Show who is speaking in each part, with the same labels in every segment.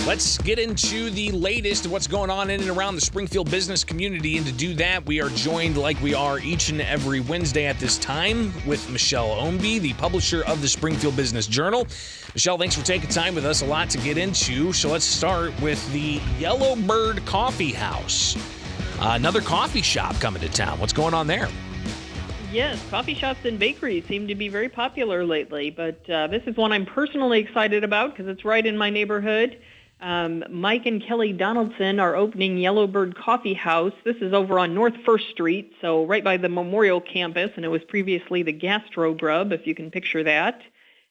Speaker 1: Let's get into the latest of what's going on in and around the Springfield business community. And to do that, we are joined like we are each and every Wednesday at this time with Michelle Ownbey, the publisher of the Springfield Business Journal. Michelle, thanks for taking time with us. A lot to get into. So let's start with the Yellowbird Coffee House. Another coffee shop coming to town. What's going on there?
Speaker 2: Yes, coffee shops and bakeries seem to be very popular lately, but this is one I'm personally excited about because it's right in my neighborhood. Mike and Kelly Donaldson are opening Yellowbird Coffee House. This is over on North 1st Street, so right by the Memorial Campus, and it was previously the Gastro Grub, if you can picture that.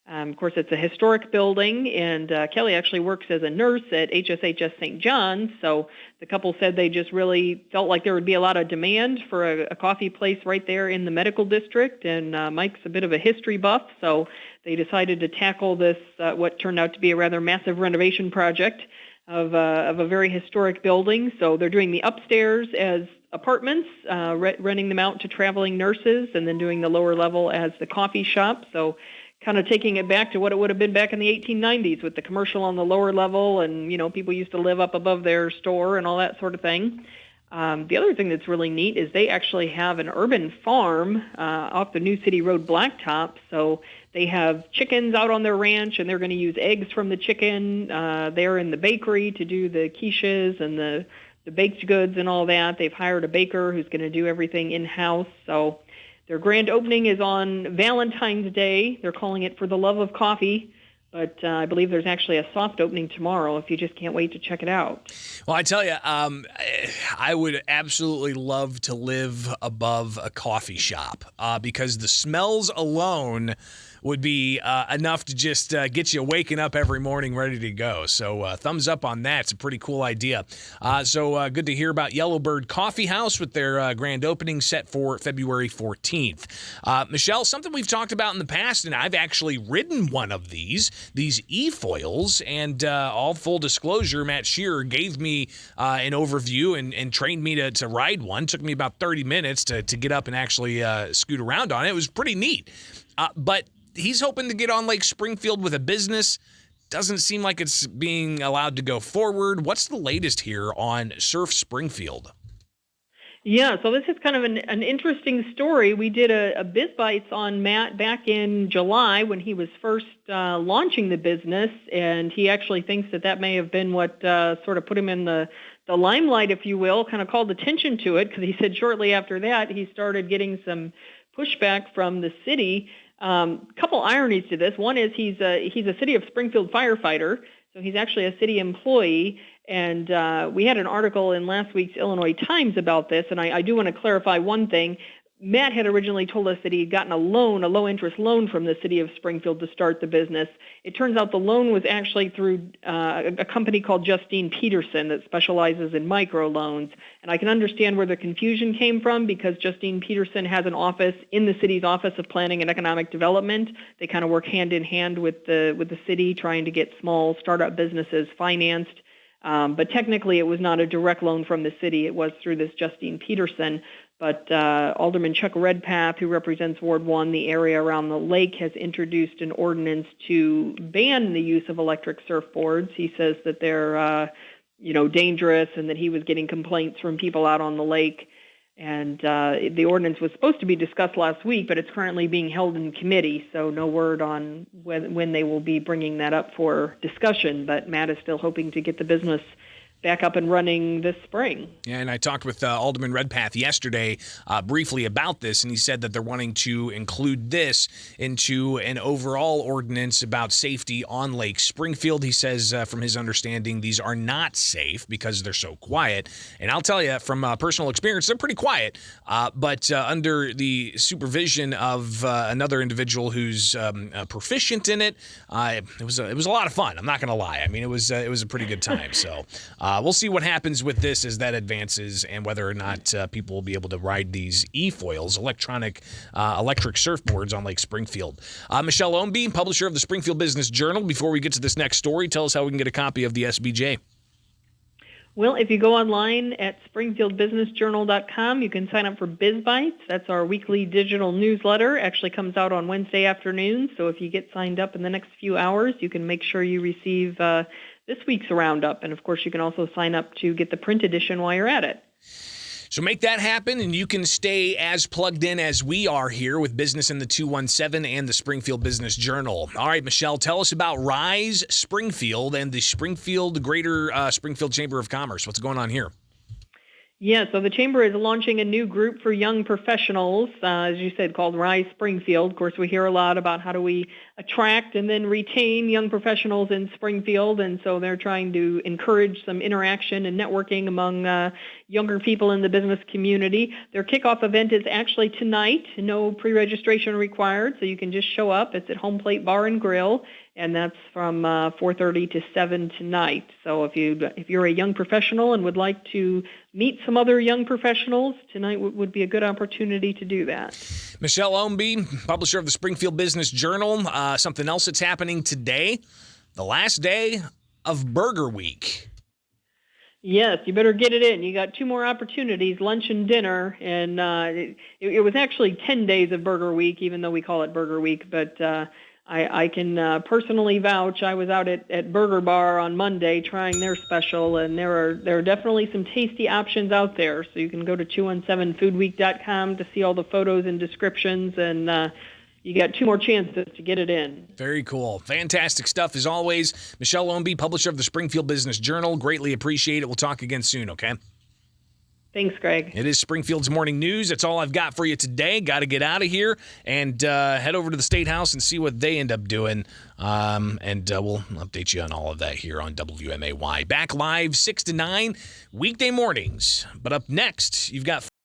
Speaker 2: Of course, it's a historic building, and Kelly actually works as a nurse at HSHS St. John's, so the couple said they just really felt like there would be a lot of demand for a coffee place right there in the medical district, and Mike's a bit of a history buff, so they decided to tackle this, what turned out to be a rather massive renovation project of a very historic building. So they're doing the upstairs as apartments, renting them out to traveling nurses, and then doing the lower level as the coffee shop. So kind of taking it back to what it would have been back in the 1890s with the commercial on the lower level, and people used to live up above their store and all that sort of thing. The other thing that's really neat is they actually have an urban farm off the New City Road Blacktop. So they have chickens out on their ranch, and they're going to use eggs from the chicken there in the bakery to do the quiches and the baked goods and all that. They've hired a baker who's going to do everything in-house. So their grand opening is on Valentine's Day. They're calling it For the Love of Coffee. But I believe there's actually a soft opening tomorrow if you just can't wait to check it out.
Speaker 1: Well, I tell you, I would absolutely love to live above a coffee shop because the smells alone would be enough to just get you waking up every morning ready to go. So thumbs up on that. It's a pretty cool idea. So good to hear about Yellowbird Coffee House with their grand opening set for February 14th. Michelle, something we've talked about in the past, and I've actually ridden one of these e-foils, and all full disclosure, Matt Shearer gave me an overview and trained me to ride one. Took me about 30 minutes to get up and actually scoot around on it. It was pretty neat. But he's hoping to get on Lake Springfield with a business. Doesn't seem like it's being allowed to go forward. What's the latest here on Surf Springfield?
Speaker 2: Yeah, so this is kind of an interesting story. We did a Biz Bites on Matt back in July when he was first launching the business, and he actually thinks that may have been what sort of put him in the limelight, if you will, kind of called attention to it, because he said shortly after that he started getting some pushback from the city. Couple ironies to this. One is he's a City of Springfield firefighter, so he's actually a city employee. And we had an article in last week's Illinois Times about this, and I do want to clarify one thing. Matt had originally told us that he had gotten a low-interest loan from the City of Springfield to start the business. It turns out the loan was actually through a company called Justine Peterson that specializes in microloans. And I can understand where the confusion came from because Justine Peterson has an office in the city's Office of Planning and Economic Development. They kind of work hand in hand with the city trying to get small startup businesses financed. But technically it was not a direct loan from the city. It was through this Justine Peterson. But Alderman Chuck Redpath, who represents Ward 1, the area around the lake, has introduced an ordinance to ban the use of electric surfboards. He says that they're, dangerous, and that he was getting complaints from people out on the lake. And the ordinance was supposed to be discussed last week, but it's currently being held in committee, so no word on when they will be bringing that up for discussion. But Matt is still hoping to get the business back up and running this spring.
Speaker 1: Yeah, and I talked with Alderman Redpath yesterday briefly about this, and he said that they're wanting to include this into an overall ordinance about safety on Lake Springfield. He says, from his understanding, these are not safe because they're so quiet. And I'll tell you, from personal experience, they're pretty quiet. But under the supervision of another individual who's proficient in it, it was a lot of fun. I'm not going to lie. I mean, it was a pretty good time. So we'll see what happens with this as that advances and whether or not people will be able to ride these e-foils, electric surfboards on Lake Springfield. Michelle Ownbey, publisher of the Springfield Business Journal. Before we get to this next story, tell us how we can get a copy of the SBJ.
Speaker 2: Well, if you go online at springfieldbusinessjournal.com, you can sign up for Biz Bites. That's our weekly digital newsletter. Actually comes out on Wednesday afternoons. So if you get signed up in the next few hours, you can make sure you receive this week's roundup. And, of course, you can also sign up to get the print edition while you're at it.
Speaker 1: So make that happen, and you can stay as plugged in as we are here with Business in the 217 and the Springfield Business Journal. All right, Michelle, tell us about Rise Springfield and the Greater Springfield Chamber of Commerce. What's going on here?
Speaker 2: Yeah, so the Chamber is launching a new group for young professionals, as you said, called Rise Springfield. Of course, we hear a lot about how do we attract and then retain young professionals in Springfield, and so they're trying to encourage some interaction and networking among younger people in the business community. Their kickoff event is actually tonight, no pre-registration required, so you can just show up. It's at Home Plate Bar and Grill, and that's from 4:30 to 7 tonight. So if you're a young professional and would like to meet some other young professionals, tonight would be a good opportunity to do that.
Speaker 1: Michelle Ownbey, publisher of the Springfield Business Journal. Something else that's happening today, the last day of Burger Week.
Speaker 2: Yes, you better get it in. You got 2 more opportunities, lunch and dinner, and it was actually 10 days of Burger Week, even though we call it Burger Week, but I can personally vouch. I was out at Burger Bar on Monday trying their special, and there are definitely some tasty options out there. So you can go to 217foodweek.com to see all the photos and descriptions, and you got 2 more chances to get it in.
Speaker 1: Very cool. Fantastic stuff as always. Michelle Ownbey, publisher of the Springfield Business Journal. Greatly appreciate it. We'll talk again soon, okay?
Speaker 2: Thanks, Greg.
Speaker 1: It is Springfield's Morning News. That's all I've got for you today. Got to get out of here and head over to the State House and see what they end up doing. And we'll update you on all of that here on WMAY. Back live 6 to 9 weekday mornings. But up next, you've got